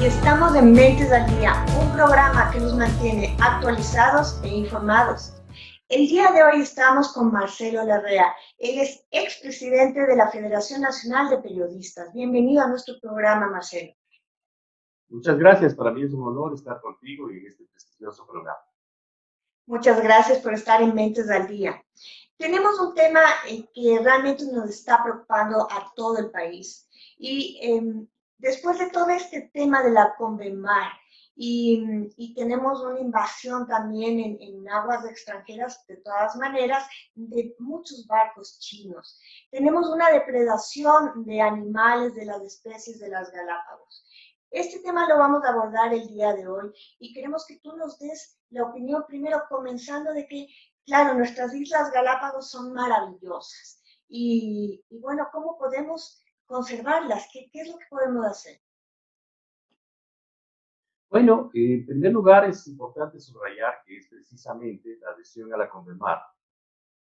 y estamos en Mentes al Día, un programa que nos mantiene actualizados e informados. El día de hoy estamos con Marcelo Larrea. Él es expresidente de la Federación Nacional de Periodistas. Bienvenido a nuestro programa, Marcelo. Muchas gracias, para mí es un honor estar contigo y en este prestigioso programa. Muchas gracias por estar en Mentes al Día. Tenemos un tema que realmente nos está preocupando a todo el país. Y después de todo este tema de la Convemar, y tenemos una invasión también en aguas extranjeras, de todas maneras, de muchos barcos chinos. Tenemos una depredación de animales de las especies de las Galápagos. Este tema lo vamos a abordar el día de hoy y queremos que tú nos des la opinión primero, comenzando de que, claro, nuestras Islas Galápagos son maravillosas y bueno, ¿cómo podemos conservarlas? ¿Qué es lo que podemos hacer? Bueno, en primer lugar es importante subrayar que es precisamente la adhesión a la Convemar,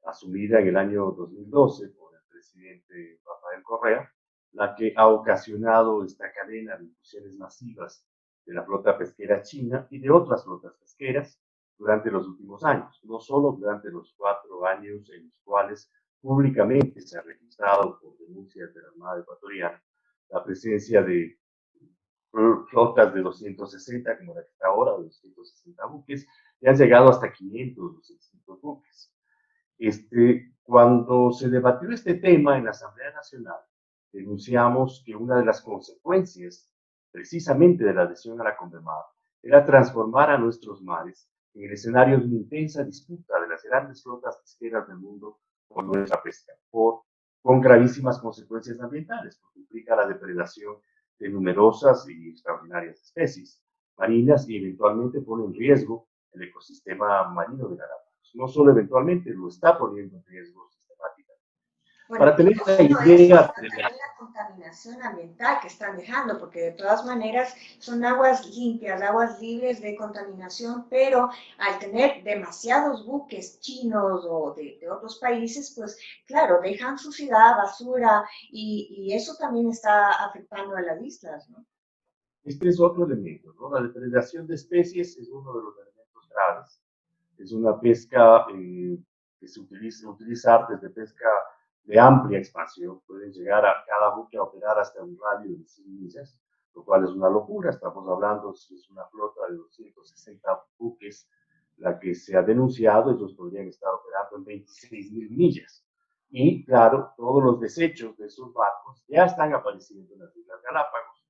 asumida en el año 2012 por el presidente Rafael Correa, la que ha ocasionado esta cadena de incursiones masivas de la flota pesquera china y de otras flotas pesqueras durante los últimos años, no solo durante los 4 años en los cuales públicamente se ha registrado por denuncias de la Armada Ecuatoriana la presencia de flotas de 260, como la que está ahora, de 260 buques, y han llegado hasta 500, 600 buques. Cuando se debatió este tema en la Asamblea Nacional, denunciamos que una de las consecuencias precisamente de la adhesión a la Convemar era transformar a nuestros mares en el escenario de una intensa disputa de las grandes flotas pesqueras del mundo por nuestra pesca, con gravísimas consecuencias ambientales, porque implica la depredación de numerosas y extraordinarias especies marinas y eventualmente pone en riesgo el ecosistema marino de Galápagos. No solo eventualmente, lo está poniendo en riesgo sistemáticamente. Bueno, para tener una idea de la contaminación ambiental que están dejando, porque de todas maneras son aguas limpias, aguas libres de contaminación, pero al tener demasiados buques chinos o de otros países, pues claro, dejan suciedad, basura, y eso también está afectando a las islas, ¿no? Este es otro elemento, ¿no? La depredación de especies es uno de los elementos graves. Es una pesca que se utiliza artes de pesca de amplia expansión. Pueden llegar a cada buque a operar hasta un radio de 100 millas, lo cual es una locura. Estamos hablando, si es una flota de 260 buques la que se ha denunciado, ellos podrían estar operando en 26.000 millas. Y claro, todos los desechos de esos barcos ya están apareciendo en las Islas Galápagos.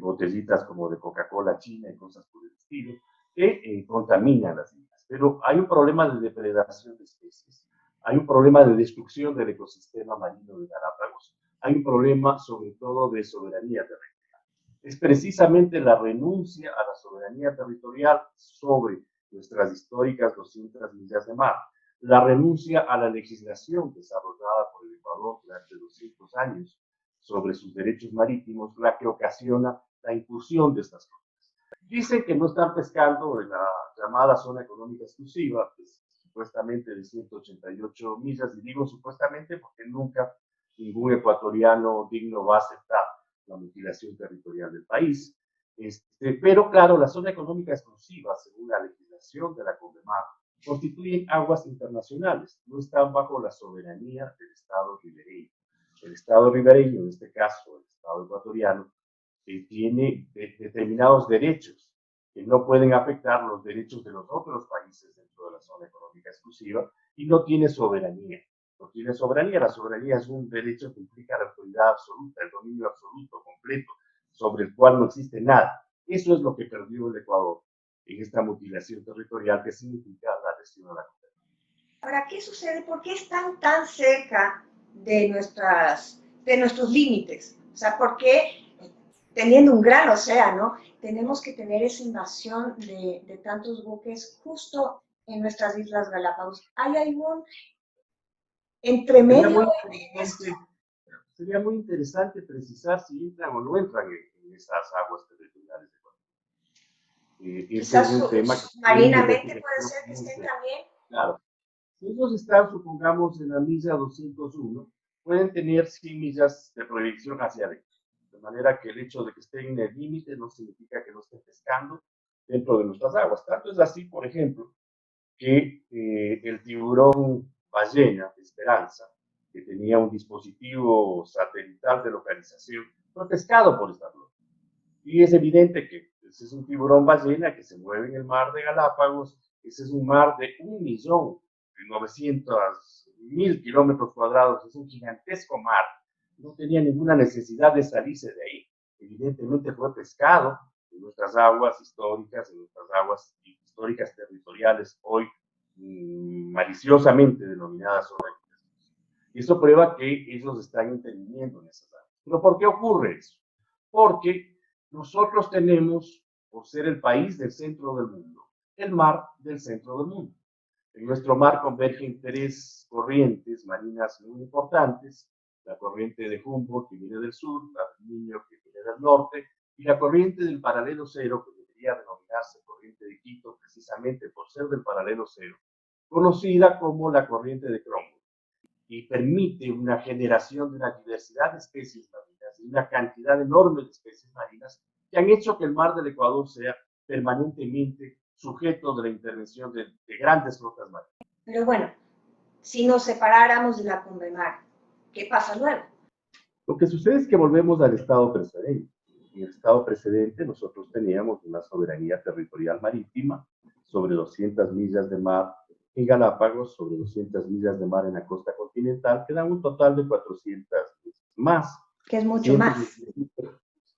Botellitas como de Coca-Cola china y cosas por el estilo, que contaminan las islas. Pero hay un problema de depredación de especies, hay un problema de destrucción del ecosistema marino de Galápagos, hay un problema sobre todo de soberanía territorial. Es precisamente la renuncia a la soberanía territorial sobre nuestras históricas 200 millas de mar, la renuncia a la legislación desarrollada por el Ecuador durante 200 años sobre sus derechos marítimos, la que ocasiona la incursión de estas flotas. Dicen que no están pescando en la llamada zona económica exclusiva, pues, supuestamente de 188 millas, y digo supuestamente porque nunca ningún ecuatoriano digno va a aceptar la mutilación territorial del país. Pero claro, la zona económica exclusiva, según la legislación de la Convemar, constituyen aguas internacionales, no están bajo la soberanía del Estado ribereño. El Estado ribereño, en este caso el Estado ecuatoriano, tiene determinados derechos que no pueden afectar los derechos de los otros países dentro de la zona económica exclusiva y no tiene soberanía. No tiene soberanía. La soberanía es un derecho que implica la autoridad absoluta, el dominio absoluto, completo, sobre el cual no existe nada. Eso es lo que perdió el Ecuador en esta mutilación territorial que significa la adhesión a la Convención. Ahora, ¿qué sucede? ¿Por qué están tan cerca de nuestros límites? O sea, ¿por qué teniendo un gran océano tenemos que tener esa invasión de tantos buques justo en nuestras Islas Galápagos? ¿Hay algún entremedio en esto? Sería muy interesante precisar si entran o no entran en esas aguas territoriales de Ecuador. Quizás es un tema que submarinamente puede ser que estén también. Claro. Si ellos están, supongamos, en la milla 201, pueden tener 100 millas de proyección hacia adentro. De manera que el hecho de que esté en el límite no significa que no esté pescando dentro de nuestras aguas. Tanto es así, por ejemplo, que el tiburón ballena Esperanza, que tenía un dispositivo satelital de localización, fue pescado por esta flota. Y es evidente que ese es un tiburón ballena que se mueve en el mar de Galápagos. Ese es un mar de 1.900.000 kilómetros cuadrados. Es un gigantesco mar. No tenía ninguna necesidad de salirse de ahí. Evidentemente fue pescado en nuestras aguas históricas, en nuestras aguas históricas territoriales, hoy maliciosamente denominadas soberanías. Y eso prueba que ellos están interviniendo en esas aguas. ¿Pero por qué ocurre eso? Porque nosotros tenemos, por ser el país del centro del mundo, el mar del centro del mundo. En nuestro mar convergen tres corrientes marinas muy importantes: la corriente de Humboldt, que viene del sur, la del Niño, que viene del norte, y la corriente del paralelo cero, que debería denominarse corriente de Quito, precisamente por ser del paralelo cero, conocida como la corriente de Cromwell, y permite una generación de una diversidad de especies marinas, y una cantidad enorme de especies marinas, que han hecho que el mar del Ecuador sea permanentemente sujeto de la intervención de grandes flotas marinas. Pero bueno, si nos separáramos de la CONVEMAR, ¿qué pasa luego? Lo que sucede es que volvemos al estado precedente. En el estado precedente nosotros teníamos una soberanía territorial marítima sobre 200 millas de mar en Galápagos, sobre 200 millas de mar en la costa continental, que dan un total de 400 más. Que es mucho más.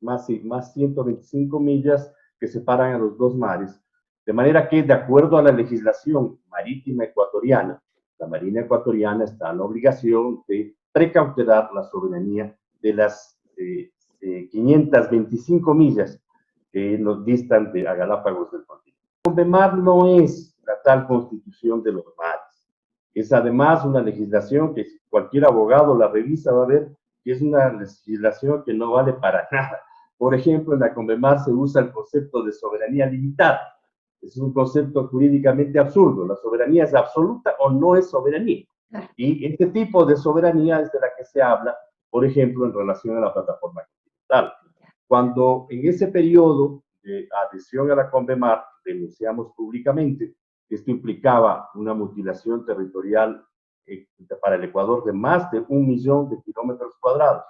Más 125 millas que separan a los dos mares. De manera que, de acuerdo a la legislación marítima ecuatoriana, la Marina ecuatoriana está en la obligación de precautelar la soberanía de las 525 millas que nos distan a Galápagos del continente. La CONVEMAR no es la tal constitución de los mares. Es además una legislación que cualquier abogado la revisa va a ver que es una legislación que no vale para nada. Por ejemplo, en la CONVEMAR se usa el concepto de soberanía limitada. Es un concepto jurídicamente absurdo. La soberanía es absoluta o no es soberanía. Y este tipo de soberanía es de la que se habla, por ejemplo, en relación a la plataforma continental. Cuando en ese periodo de adhesión a la CONVEMAR denunciamos públicamente que esto implicaba una mutilación territorial para el Ecuador de más de 1 millón de kilómetros cuadrados,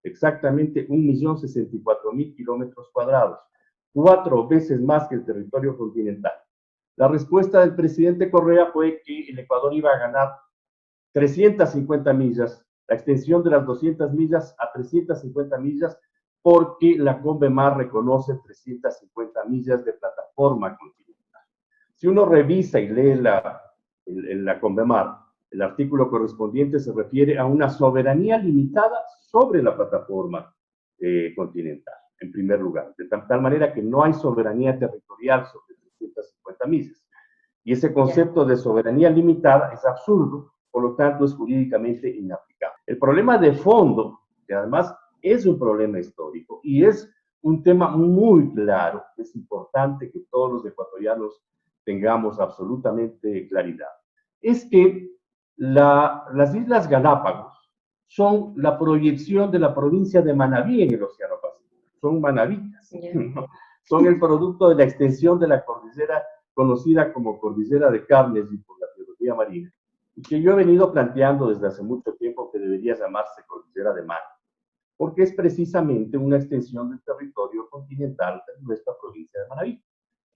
exactamente 1.064.000 kilómetros cuadrados, 4 veces más que el territorio continental. La respuesta del presidente Correa fue que el Ecuador iba a ganar 350 millas, la extensión de las 200 millas a 350 millas, porque la CONVEMAR reconoce 350 millas de plataforma continental. Si uno revisa y lee la CONVEMAR, el artículo correspondiente se refiere a una soberanía limitada sobre la plataforma continental, en primer lugar, de tal manera que no hay soberanía territorial sobre 350 millas. Y ese concepto de soberanía limitada es absurdo, por lo tanto es jurídicamente inaplicable. El problema de fondo, que además es un problema histórico y es un tema muy claro, es importante que todos los ecuatorianos tengamos absolutamente claridad, es que las Islas Galápagos son la proyección de la provincia de Manabí en el Océano Pacífico. Son manabitas, ¿no? Son el producto de la extensión de la cordillera conocida como Cordillera de Carnegie por la geología marina, y que yo he venido planteando desde hace mucho tiempo que debería llamarse Cordillera de Mar, porque es precisamente una extensión del territorio continental de nuestra provincia de Manabí.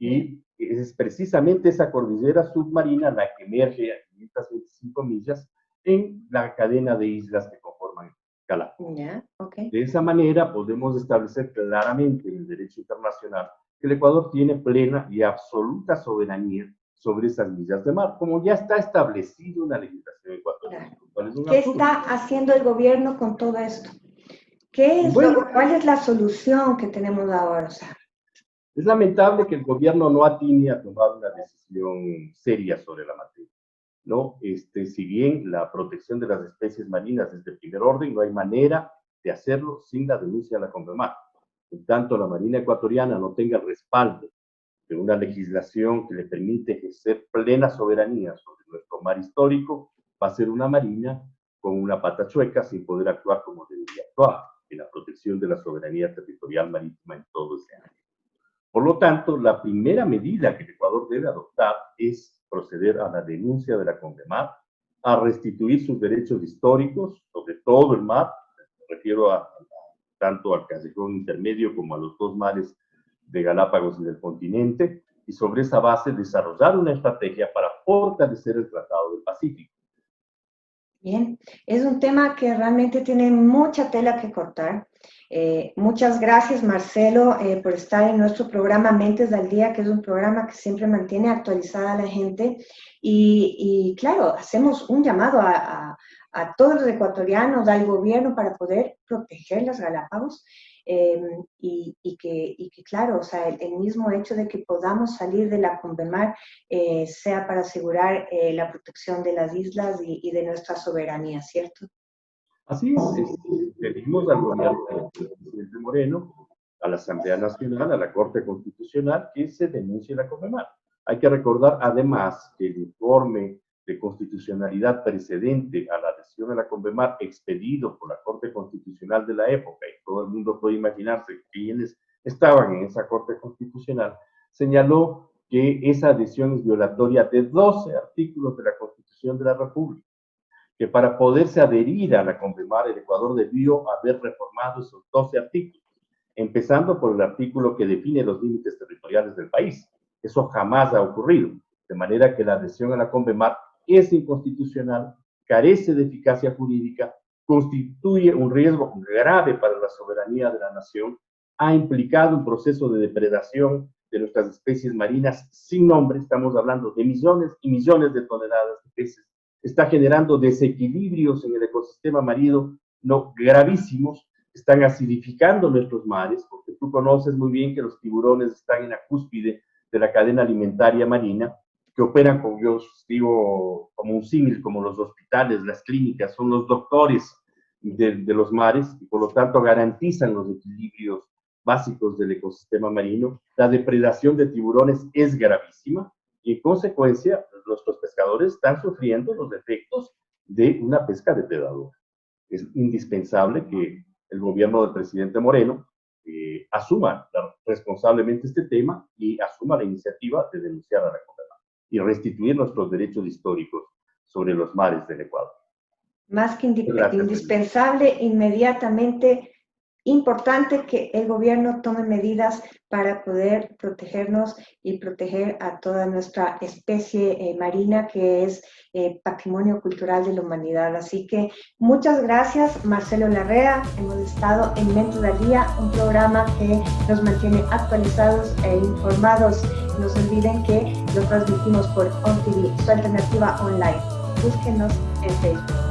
Y es precisamente esa cordillera submarina la que emerge a 525 millas en la cadena de islas que conforman Galápagos. De esa manera podemos establecer claramente en el derecho internacional que el Ecuador tiene plena y absoluta soberanía sobre esas millas de mar, como ya está establecido en la legislación ecuatoriana. ¿Qué está haciendo el gobierno con todo esto? ¿Cuál es la solución que tenemos ahora? O sea, es lamentable que el gobierno no atine a tomar una decisión seria sobre la materia, ¿no? Si bien la protección de las especies marinas es de primer orden, no hay manera de hacerlo sin la denuncia a la CONVEMAR. En tanto la Marina ecuatoriana no tenga el respaldo de una legislación que le permite ejercer plena soberanía sobre nuestro mar histórico, va a ser una marina con una pata chueca sin poder actuar como debería actuar. en la protección de la soberanía territorial marítima en todo ese área. Por lo tanto, la primera medida que el Ecuador debe adoptar es proceder a la denuncia de la CONVEMAR, a restituir sus derechos históricos sobre todo el mar, me refiero tanto al callejón intermedio como a los dos mares de Galápagos y del continente, y sobre esa base desarrollar una estrategia para fortalecer el Tratado del Pacífico. Bien, es un tema que realmente tiene mucha tela que cortar. Muchas gracias, Marcelo, por estar en nuestro programa Mentes al Día, que es un programa que siempre mantiene actualizada a la gente. Y claro, hacemos un llamado a todos los ecuatorianos, al gobierno, para poder proteger las Galápagos. Y que, claro, o sea, el mismo hecho de que podamos salir de la CONVEMAR sea para asegurar la protección de las islas y de nuestra soberanía, ¿cierto? Así es, pedimos al gobierno del presidente Moreno, a la Asamblea Nacional, a la Corte Constitucional, que se denuncie la CONVEMAR. Hay que recordar además que el informe de constitucionalidad precedente a la adhesión a la CONVEMAR, expedido por la Corte Constitucional de la época, y todo el mundo puede imaginarse quiénes estaban en esa Corte Constitucional, señaló que esa adhesión es violatoria de 12 artículos de la Constitución de la República, que para poderse adherir a la CONVEMAR, el Ecuador debió haber reformado esos 12 artículos, empezando por el artículo que define los límites territoriales del país. Eso jamás ha ocurrido, de manera que la adhesión a la CONVEMAR es inconstitucional, carece de eficacia jurídica, constituye un riesgo grave para la soberanía de la nación, ha implicado un proceso de depredación de nuestras especies marinas sin nombre, estamos hablando de millones y millones de toneladas de peces, está generando desequilibrios en el ecosistema marino no gravísimos, están acidificando nuestros mares, porque tú conoces muy bien que los tiburones están en la cúspide de la cadena alimentaria marina, que operan, como yo digo, como un símil, como los hospitales, las clínicas, son los doctores de los mares, y por lo tanto garantizan los equilibrios básicos del ecosistema marino. La depredación de tiburones es gravísima, y en consecuencia, nuestros pescadores están sufriendo los efectos de una pesca depredadora. Es indispensable que el gobierno del presidente Moreno asuma responsablemente este tema y asuma la iniciativa de denunciar a la CONVEMAR y restituir nuestros derechos históricos sobre los mares del Ecuador. Más que indispensable, inmediatamente importante que el gobierno tome medidas para poder protegernos y proteger a toda nuestra especie marina, que es patrimonio cultural de la humanidad. Así que muchas gracias, Marcelo Larrea. Hemos estado en Mentes al Día, un programa que nos mantiene actualizados e informados. No se olviden que lo transmitimos por OnTV, su alternativa online. Búsquenos en Facebook.